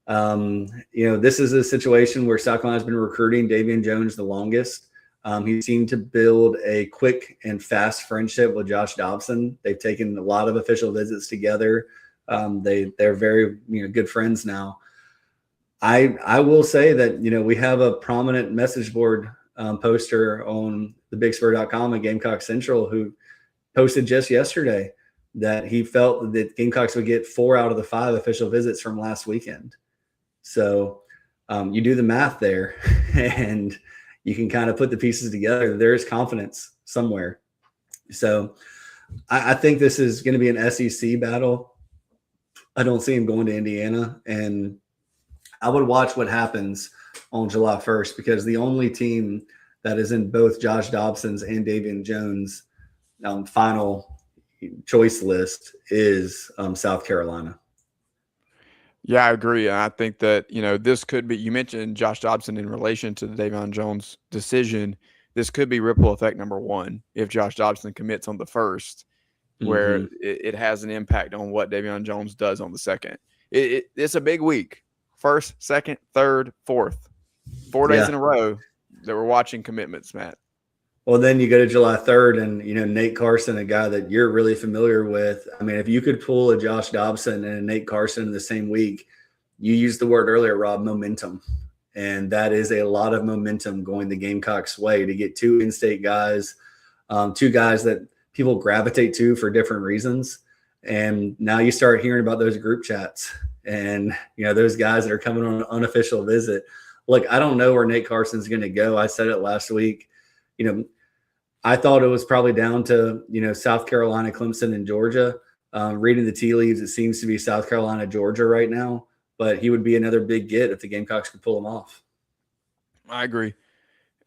this is a situation where South Carolina's been recruiting Davian Jones the longest. He seemed to build a quick and fast friendship with Josh Dobson. They've taken a lot of official visits together. They're very good friends now. I will say that we have a prominent message board poster on thebigspur.com at Gamecock Central who posted just yesterday that he felt that Gamecocks would get 4 out of the 5 official visits from last weekend. So you do the math there and you can kind of put the pieces together. There is confidence somewhere. So I think this is going to be an SEC battle. I don't see him going to Indiana, and I would watch what happens on July 1st because the only team that is in both Josh Dobson's and Davian Jones' final choice list is South Carolina. Yeah, I agree. And I think that, this could be, you mentioned Josh Dobson in relation to the Davion Jones decision. This could be ripple effect number 1 if Josh Dobson commits on the 1st, where it has an impact on what Davion Jones does on the 2nd. It's a big week. 1st, 2nd, 3rd, 4th. 4 days in a row that we're watching commitments, Matt. Well, then you go to July 3rd and, Nate Carson, a guy that you're really familiar with. I mean, if you could pull a Josh Dobson and a Nate Carson in the same week, you used the word earlier, Rob, momentum. And that is a lot of momentum going the Gamecocks' way to get 2 in-state guys, 2 guys that people gravitate to for different reasons. And now you start hearing about those group chats and, those guys that are coming on an unofficial visit. Look, I don't know where Nate Carson's going to go. I said it last week. I thought it was probably down to, South Carolina, Clemson, and Georgia. Reading the tea leaves, it seems to be South Carolina, Georgia right now. But he would be another big get if the Gamecocks could pull him off. I agree.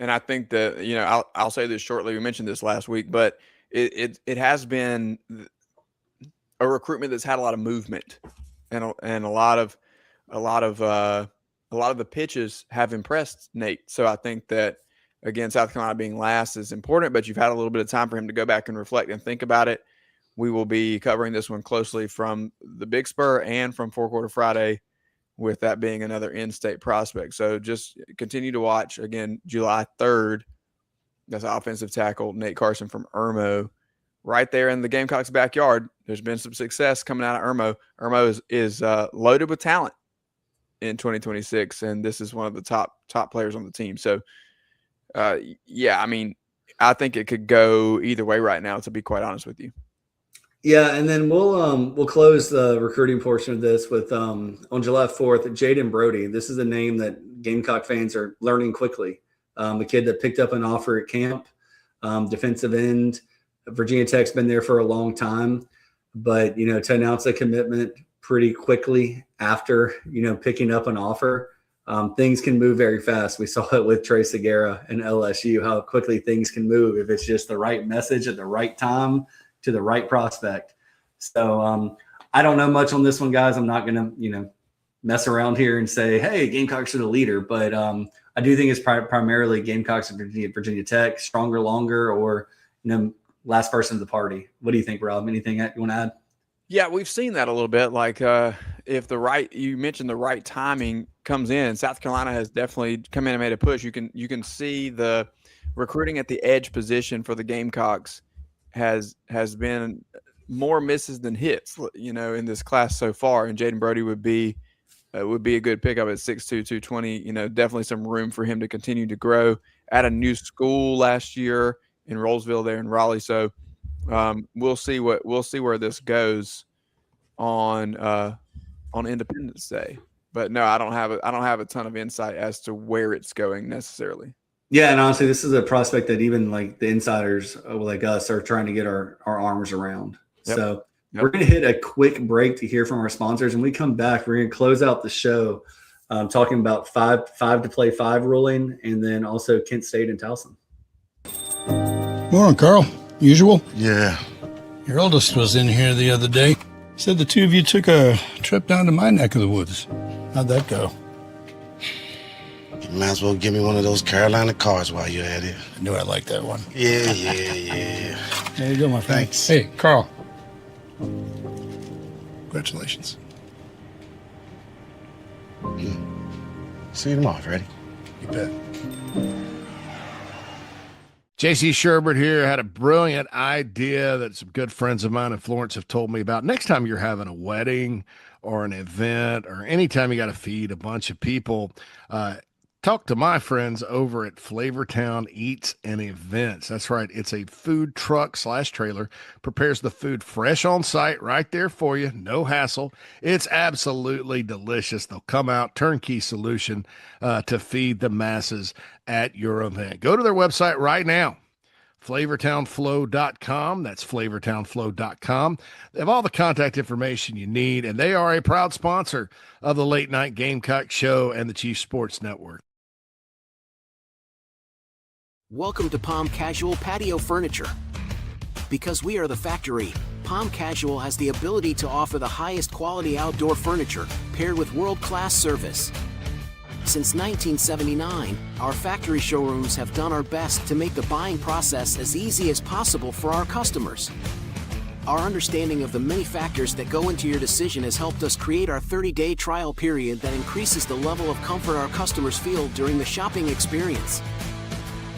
And I think that, I'll say this shortly. We mentioned this last week, but it has been a recruitment that's had a lot of movement and a lot of the pitches have impressed Nate. So I think that, again, South Carolina being last is important, but you've had a little bit of time for him to go back and reflect and think about it. We will be covering this one closely from the Big Spur and from 4 Quarter Friday, with that being another in-state prospect. So just continue to watch. Again, July 3rd, that's offensive tackle Nate Carson from Irmo, right there in the Gamecocks' backyard. There's been some success coming out of Irmo. Irmo is loaded with talent in 2026, and this is one of the top players on the team. So, I mean, I think it could go either way right now, to be quite honest with you. Yeah, and then we'll close the recruiting portion of this with on July 4th, Jaden Brody. This is a name that Gamecock fans are learning quickly. A kid that picked up an offer at camp, defensive end. Virginia Tech's been there for a long time, but to announce a commitment pretty quickly after picking up an offer, things can move very fast. We saw it with Trey Segura and LSU, how quickly things can move if it's just the right message at the right time to the right prospect. So I don't know much on this one, guys. I'm not going to, mess around here and say, hey, Gamecocks are the leader. But I do think it's primarily Gamecocks and Virginia Tech, stronger, longer, or last person of the party. What do you think, Rob? Anything you want to add? Yeah, we've seen that a little bit. Like if you mentioned the right timing comes in, South Carolina has definitely come in and made a push. You can see the recruiting at the edge position for the Gamecocks has been more misses than hits, in this class so far. And Jaden Brody would be a good pickup at 6'2", 220. Definitely some room for him to continue to grow at a new school last year in Rollsville there in Raleigh. So we'll see where this goes on Independence Day. But no, I don't have a ton of insight as to where it's going necessarily. Yeah, and honestly, this is a prospect that even like the insiders like us are trying to get our arms around. Yep. So we're going to hit a quick break to hear from our sponsors. And when we come back, we're going to close out the show talking about five to play 5 ruling, and then also Kent State and Towson. Morning, Carl. Usual? Yeah. Your oldest was in here the other day. Said the two of you took a trip down to my neck of the woods. How'd that go? You might as well give me one of those Carolina cards while you're at it. I knew I liked that one. Yeah. There you go, my friend. Thanks. Hey, Carl. Congratulations. See you tomorrow, Freddie. You bet. JC Sherbert here had a brilliant idea that some good friends of mine in Florence have told me about. Next time you're having a wedding or an event or anytime you got to feed a bunch of people, talk to my friends over at Flavortown Eats and Events. That's right. It's a food truck / trailer, prepares the food fresh on site right there for you. No hassle. It's absolutely delicious. They'll come out, turnkey solution to feed the masses at your event. Go to their website right now. flavortownflow.com. That's flavortownflow.com. They have all the contact information you need, and they are a proud sponsor of the Late Night Gamecock Show and the Chief Sports Network. Welcome to Palm Casual Patio Furniture. Because we are the factory, Palm Casual has the ability to offer the highest quality outdoor furniture paired with world-class service. Since 1979, our factory showrooms have done our best to make the buying process as easy as possible for our customers. Our understanding of the many factors that go into your decision has helped us create our 30-day trial period that increases the level of comfort our customers feel during the shopping experience.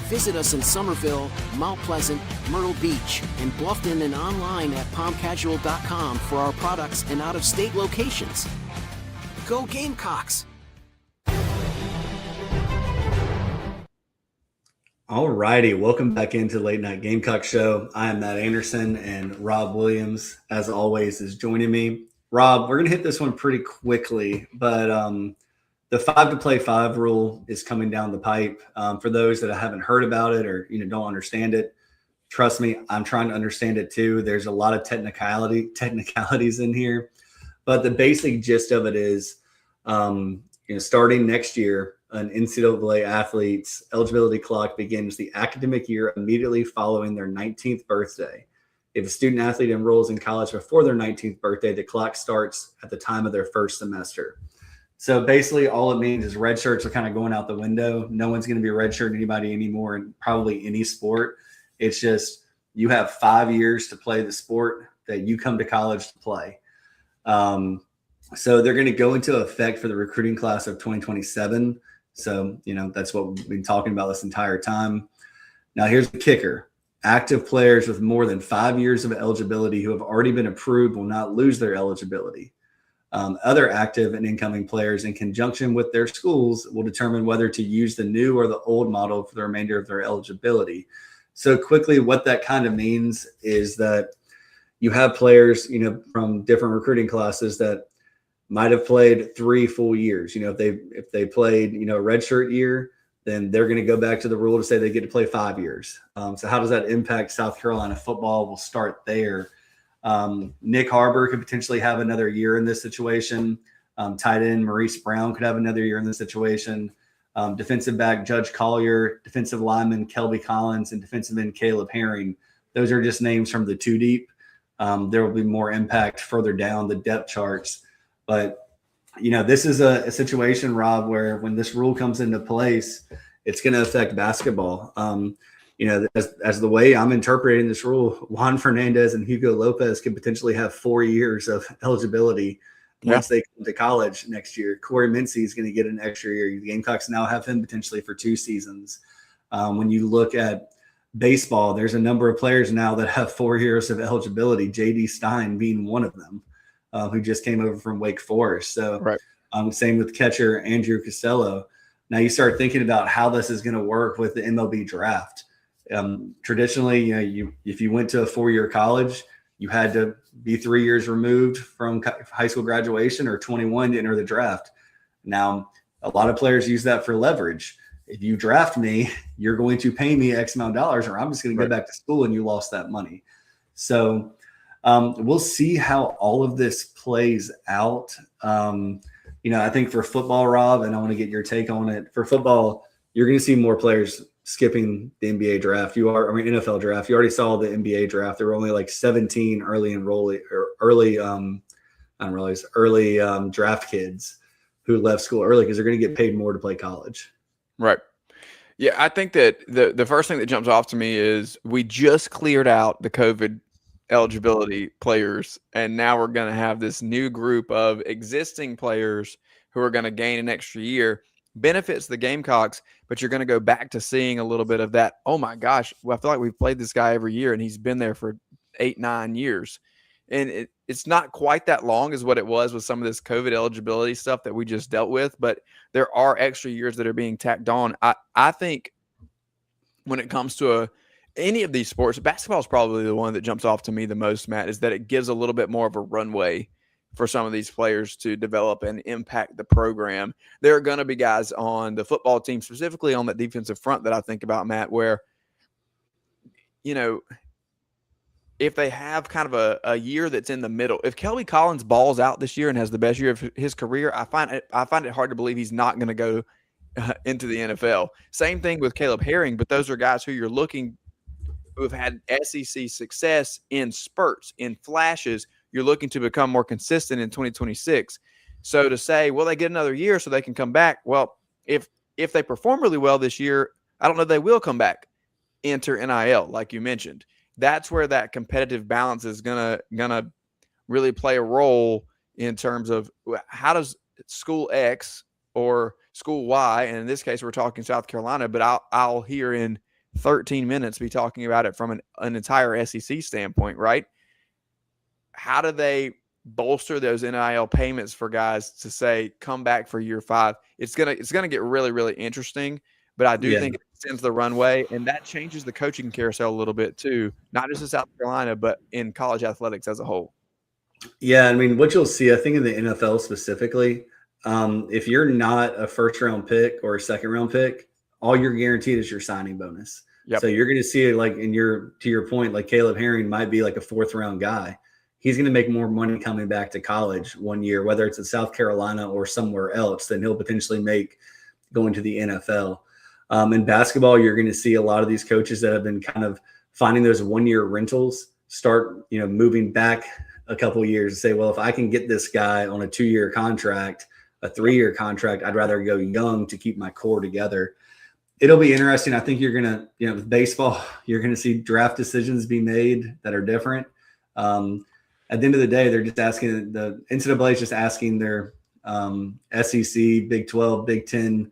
Visit us in Somerville, Mount Pleasant, Myrtle Beach, and Bluffton, and online at palmcasual.com for our products and out-of-state locations. Go Gamecocks! All righty, welcome back into the Late Night Gamecock Show. I am Matt Anderson, and Rob Williams, as always, is joining me. Rob, we're going to hit this one pretty quickly, but the 5 to play 5 rule is coming down the pipe. For those that haven't heard about it or don't understand it, trust me, I'm trying to understand it too. There's a lot of technicalities in here, but the basic gist of it is, starting next year, an NCAA athlete's eligibility clock begins the academic year immediately following their 19th birthday. If a student athlete enrolls in college before their 19th birthday, the clock starts at the time of their first semester. So basically all it means is red shirts are kind of going out the window. No one's going to be redshirting anybody anymore in probably any sport. It's just you have 5 years to play the sport that you come to college to play. So they're going to go into effect for the recruiting class of 2027. So, that's what we've been talking about this entire time. Now, here's the kicker. Active players with more than 5 years of eligibility who have already been approved will not lose their eligibility. Other active and incoming players, in conjunction with their schools, will determine whether to use the new or the old model for the remainder of their eligibility. So quickly, what that kind of means is that you have players, from different recruiting classes that might have played 3 full years. If they played, a redshirt year, then they're going to go back to the rule to say they get to play 5 years. So how does that impact South Carolina football? We'll start there. Nick Harbor could potentially have another year in this situation. Tight end Maurice Brown could have another year in this situation. Defensive back Judge Collier, defensive lineman Kelby Collins, and defensive end Caleb Herring. Those are just names from the 2 deep. There will be more impact further down the depth charts. But This is a situation, Rob, where when this rule comes into place, it's going to affect basketball. As the way I'm interpreting this rule, Juan Fernandez and Hugo Lopez can potentially have 4 years of eligibility once they come to college next year. Corey Mincy is going to get an extra year. The Gamecocks now have him potentially for 2 seasons. When you look at baseball, there's a number of players now that have 4 years of eligibility, J.D. Stein being one of them, who just came over from Wake Forest. So same with catcher Andrew Costello. Now you start thinking about how this is going to work with the MLB draft. Traditionally, if you went to a 4-year college, you had to be 3 years removed from high school graduation or 21 to enter the draft. Now, a lot of players use that for leverage. If you draft me, you're going to pay me X amount of dollars, or I'm just going to go back to school and you lost that money. So we'll see how all of this plays out. I think for football, Rob, and I want to get your take on it. For football, you're going to see more players skipping the NBA draft. NFL draft. You already saw the NBA draft. There were only like 17 early draft kids who left school early because they're going to get paid more to play college. Right. Yeah, I think that the first thing that jumps off to me is we just cleared out the COVID eligibility players, and now we're going to have this new group of existing players who are going to gain an extra year. Benefits the Gamecocks, but you're going to go back to seeing a little bit of that. Oh my gosh, I feel like we've played this guy every year and he's been there for 8-9 years. And it's not quite that long as what it was with some of this COVID eligibility stuff that we just dealt with, but there are extra years that are being tacked on. I think when it comes to any of these sports, basketball is probably the one that jumps off to me the most, Matt, is that it gives a little bit more of a runway for some of these players to develop and impact the program. There are going to be guys on the football team, specifically on that defensive front, that I think about, Matt, where, if they have kind of a year that's in the middle, if Kelby Collins balls out this year and has the best year of his career, I find it hard to believe he's not going to go into the NFL. Same thing with Caleb Herring, but those are guys who have had SEC success in spurts, in flashes. You're looking to become more consistent in 2026. So to say, well, they get another year so they can come back. Well, if they perform really well this year, I don't know they will come back, enter NIL, like you mentioned. That's where that competitive balance is gonna really play a role in terms of how does school X or school Y, and in this case we're talking South Carolina, but I'll here in 13 minutes be talking about it from an entire SEC standpoint, right? How do they bolster those NIL payments for guys to say come back for year 5? It's gonna get really, really interesting. But I do think it extends the runway, and that changes the coaching carousel a little bit too, not just in South Carolina, but in college athletics as a whole. Yeah, I mean, what you'll see, I think in the NFL specifically, if you're not a first-round pick or a second-round pick, all you're guaranteed is your signing bonus. Yep. So you're going to see it like to your point, like Caleb Herring might be like a 4th-round guy. He's going to make more money coming back to college one year, whether it's in South Carolina or somewhere else, than he'll potentially make going to the NFL. In basketball, you're going to see a lot of these coaches that have been kind of finding those 1-year rentals start, moving back a couple of years and say, well, if I can get this guy on a 2-year contract, a 3-year contract, I'd rather go young to keep my core together. It'll be interesting. I think you're going to, with baseball, you're going to see draft decisions be made that are different. At the end of the day, they're just asking, the NCAA is just asking their SEC, Big 12, Big 10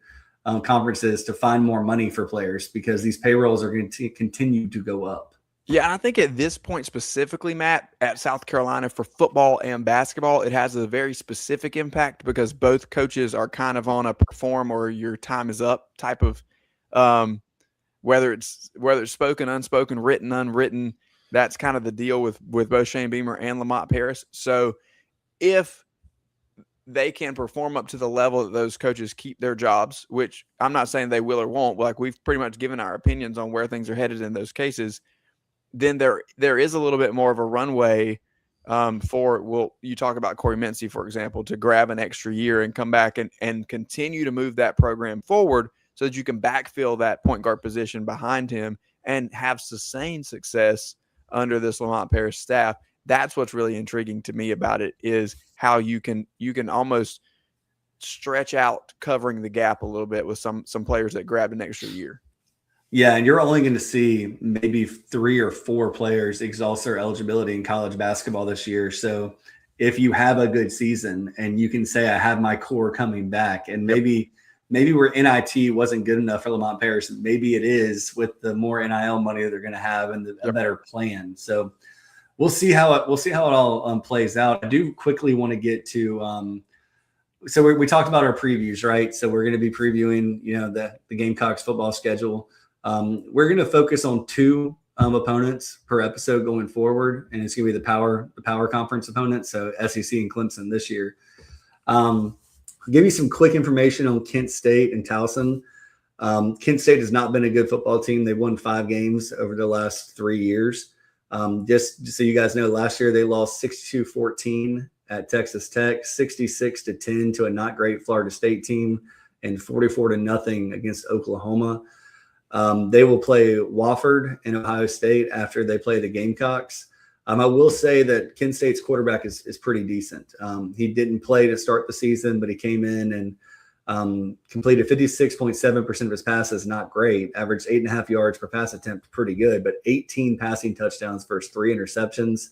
conferences to find more money for players because these payrolls are going to continue to go up. Yeah, and I think at this point specifically, Matt, at South Carolina for football and basketball, it has a very specific impact because both coaches are kind of on a perform or your time is up type of whether it's spoken, unspoken, written, unwritten. That's kind of the deal with both Shane Beamer and Lamont Paris. So if they can perform up to the level that those coaches keep their jobs, which I'm not saying they will or won't, like we've pretty much given our opinions on where things are headed in those cases, then there is a little bit more of a runway you talk about Corey Mincy, for example, to grab an extra year and come back and continue to move that program forward so that you can backfill that point guard position behind him and have sustained success under this Lamont Paris staff. That's what's really intriguing to me about it is how you can almost stretch out covering the gap a little bit with some players that grabbed an extra year. Yeah, and you're only going to see maybe 3 or 4 players exhaust their eligibility in college basketball this year. So if you have a good season and you can say, I have my core coming back, and maybe where NIT wasn't good enough for Lamont Paris, maybe it is with the more NIL money that they're going to have and a better plan. So we'll see how it all plays out. I do quickly want to get to so we talked about our previews, right? So we're going to be previewing, the Gamecocks football schedule. We're going to focus on 2 opponents per episode going forward, and it's going to be the power conference opponents, so SEC and Clemson this year. I'll give you some quick information on Kent State and Towson. Kent State has not been a good football team. They've won 5 games over the last 3 years. Just so you guys know, last year they lost 62-14 at Texas Tech, 66-10 to a not great Florida State team, and 44-0 against Oklahoma. They will play Wofford and Ohio State after they play the Gamecocks. I will say that Kent State's quarterback is pretty decent. He didn't play to start the season, but he came in and completed 56.7% of his passes. Not great. Averaged 8.5 yards per pass attempt. Pretty good, but 18 passing touchdowns versus 3 interceptions.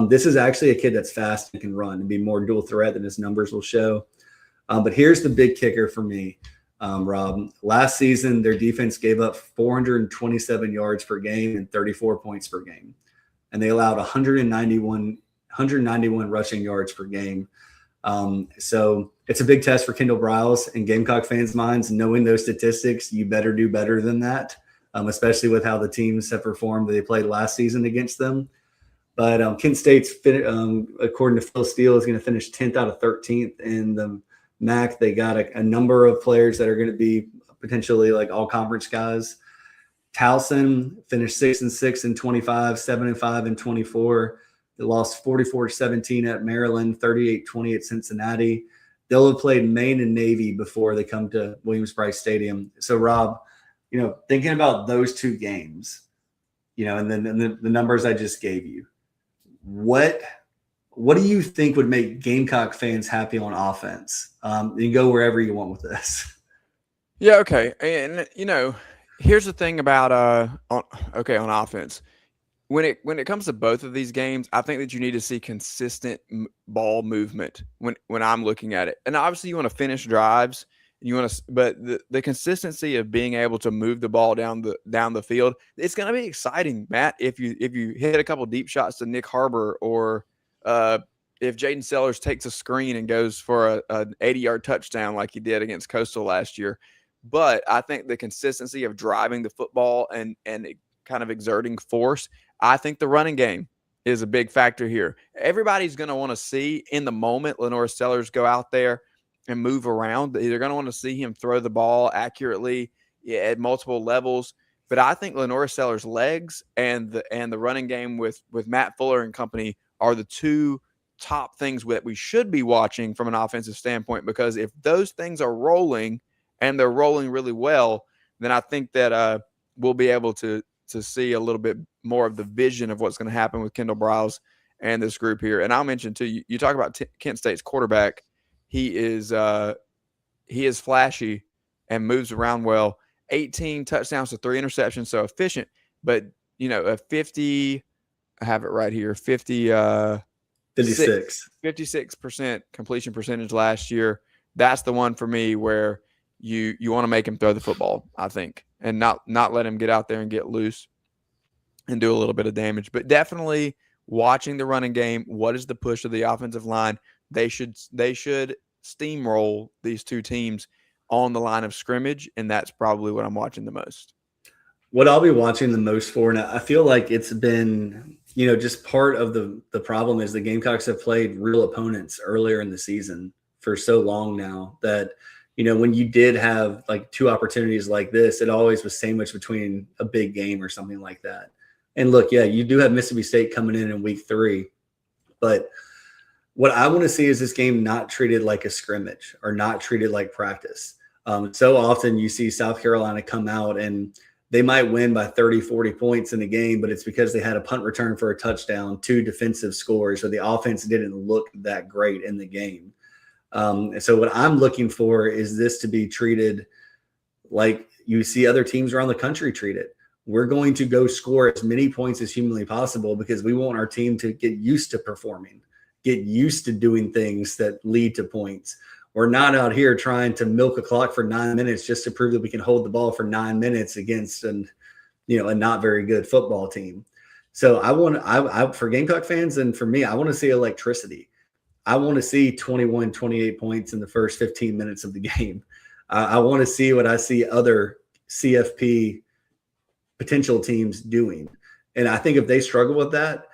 This is actually a kid that's fast and can run and be more dual threat than his numbers will show. But here's the big kicker for me. Rob, last season, their defense gave up 427 yards per game and 34 points per game. And they allowed 191 rushing yards per game. So it's a big test for Kendall Briles and Gamecock fans' minds. Knowing those statistics, you better do better than that, especially with how the teams have performed that they played last season against them. But Kent State's, according to Phil Steele, is going to finish 10th out of 13th in the MAC. They got a number of players that are going to be potentially like all conference guys. Towson finished 6-6 in 25, 7-5 in 24. They lost 44-17 at Maryland, 38-20 at Cincinnati. They'll have played Maine and Navy before they come to Williams-Brice Stadium. So, Rob, thinking about those 2 games, and then the numbers I just gave you, what do you think would make Gamecock fans happy on offense? You can go wherever you want with this. Yeah, okay. And here's the thing about on offense. When it comes to both of these games, I think that you need to see consistent ball movement when I'm looking at it. And obviously you want to finish drives, but the consistency of being able to move the ball down the field, it's going to be exciting, Matt. If you hit a couple deep shots to Nick Harbor, or if Jaden Sellers takes a screen and goes for an 80-yard touchdown like he did against Coastal last year. But I think the consistency of driving the football and kind of exerting force, I think the running game is a big factor here. Everybody's going to want to see in the moment Lenore Sellers go out there and move around. They're going to want to see him throw the ball accurately at multiple levels. But I think Lenore Sellers' legs and the running game with Matt Fuller and company are the 2 top things that we should be watching from an offensive standpoint, because if those things are rolling and they're rolling really well, then I think that we'll be able to see a little bit more of the vision of what's going to happen with Kendall Briles and this group here. And I'll mention too, you talk about Kent State's quarterback. He is flashy and moves around well. 18 touchdowns to 3 interceptions, so efficient. But a 50, I have it right here, 56% completion percentage last year. That's the one for me where you want to make him throw the football, I think, and not let him get out there and get loose and do a little bit of damage. But definitely watching the running game. What is the push of the offensive line? They should steamroll these 2 teams on the line of scrimmage, and that's probably what I'm watching the most. What I'll be watching the most for, and I feel like it's been, just part of the problem is the Gamecocks have played real opponents earlier in the season for so long now that, when you did have like 2 opportunities like this, it always was sandwiched between a big game or something like that. And look, yeah, you do have Mississippi State coming in week 3, but what I want to see is this game not treated like a scrimmage or not treated like practice. So often you see South Carolina come out and they might win by 30, 40 points in a game, but it's because they had a punt return for a touchdown, 2 defensive scores, so the offense didn't look that great in the game. So what I'm looking for is this to be treated like you see other teams around the country treat it. We're going to go score as many points as humanly possible because we want our team to get used to performing, get used to doing things that lead to points. We're not out here trying to milk a clock for 9 minutes just to prove that we can hold the ball for 9 minutes against a not very good football team. So I for Gamecock fans and for me, I want to see electricity. I want to see 21, 28 points in the first 15 minutes of the game. I want to see what I see other CFP potential teams doing. And I think if they struggle with that,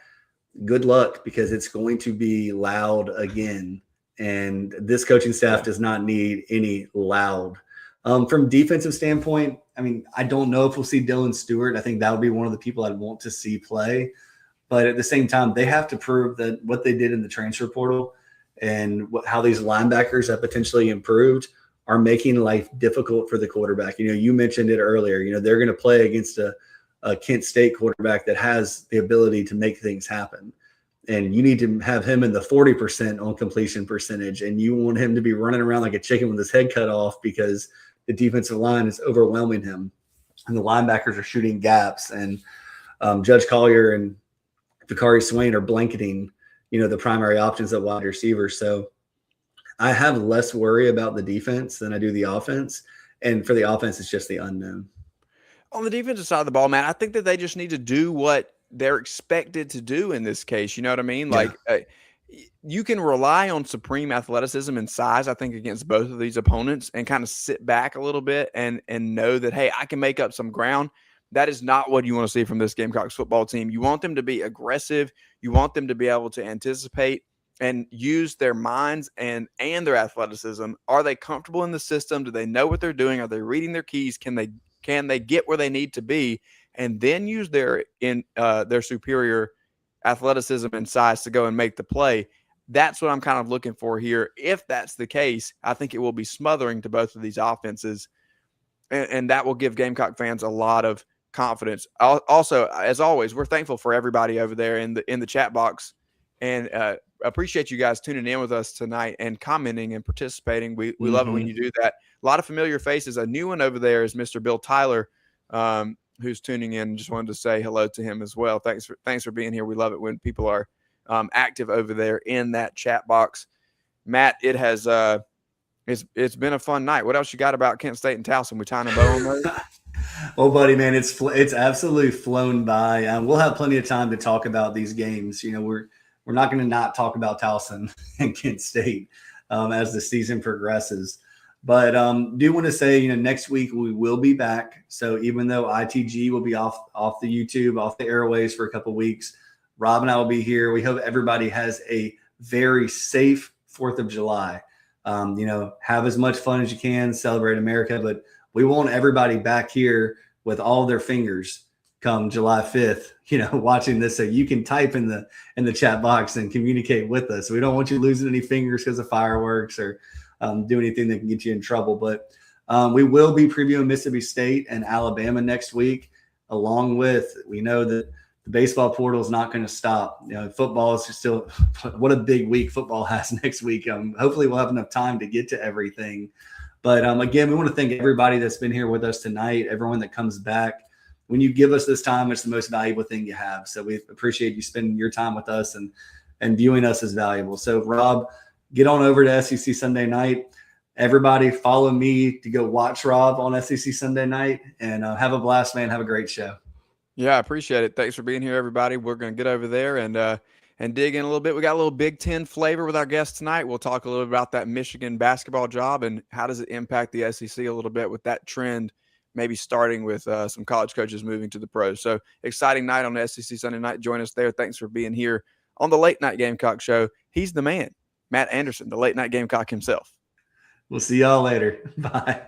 good luck, because it's going to be loud again. And this coaching staff does not need any loud. From defensive standpoint, I mean, I don't know if we'll see Dylan Stewart. I think that would be one of the people I'd want to see play. But at the same time, they have to prove that what they did in the transfer portal and how these linebackers have potentially improved are making life difficult for the quarterback. You mentioned it earlier. They're going to play against a Kent State quarterback that has the ability to make things happen. And you need to have him in the 40% on completion percentage. And you want him to be running around like a chicken with his head cut off because the defensive line is overwhelming him. And the linebackers are shooting gaps. And Judge Collier and Vicari Swain are blanketing, the primary options at wide receiver. So I have less worry about the defense than I do the offense. And for the offense, it's just the unknown. On the defensive side of the ball, man, I think that they just need to do what they're expected to do in this case. You know what I mean? Yeah. Like you can rely on supreme athleticism and size, I think, against both of these opponents and kind of sit back a little bit and know that, hey, I can make up some ground. That is not what you want to see from this Gamecocks football team. You want them to be aggressive. You want them to be able to anticipate and use their minds and their athleticism. Are they comfortable in the system? Do they know what they're doing? Are they reading their keys? Can they get where they need to be, and then use their superior athleticism and size to go and make the play? That's what I'm kind of looking for here. If that's the case, I think it will be smothering to both of these offenses, and that will give Gamecock fans a lot of confidence. Also, as always, we're thankful for everybody over there in the chat box, and appreciate you guys tuning in with us tonight and commenting and participating. We love it when you do that. A lot of familiar faces. A new one over there is Mr. Bill Tyler, who's tuning in. Just wanted to say hello to him as well. Thanks for being here. We love it when people are active over there in that chat box. Matt, it has it's been a fun night. What else you got about Kent State and Towson? We tying a bow on those? Well, buddy, man, it's absolutely flown by. We'll have plenty of time to talk about these games. We're not going to not talk about Towson and Kent State as the season progresses. But do want to say, next week we will be back. So even though ITG will be off the YouTube, off the airways for a couple of weeks, Rob and I will be here. We hope everybody has a very safe 4th of July. Have as much fun as you can, celebrate America. But we want everybody back here with all their fingers come July 5th, watching this, so you can type in the chat box and communicate with us. We don't want you losing any fingers because of fireworks or do anything that can get you in trouble. But we will be previewing Mississippi State and Alabama next week, along with, we know that the baseball portal is not going to stop. Football is just still, what a big week football has next week. Hopefully we'll have enough time to get to everything. But again, we want to thank everybody that's been here with us tonight, everyone that comes back. When you give us this time, it's the most valuable thing you have. So we appreciate you spending your time with us and viewing us as valuable. So Rob, get on over to SEC Sunday Night. Everybody follow me to go watch Rob on SEC Sunday Night, and have a blast, man. Have a great show. Yeah, I appreciate it. Thanks for being here, everybody. We're going to get over there and dig in a little bit. We got a little Big Ten flavor with our guest tonight. We'll talk a little bit about that Michigan basketball job and how does it impact the SEC a little bit with that trend, maybe starting with some college coaches moving to the pros. So exciting night on the SEC Sunday Night. Join us there. Thanks for being here on the Late Night Gamecock Show. He's the man, Matt Anderson, the Late Night Gamecock himself. We'll see y'all later. Bye.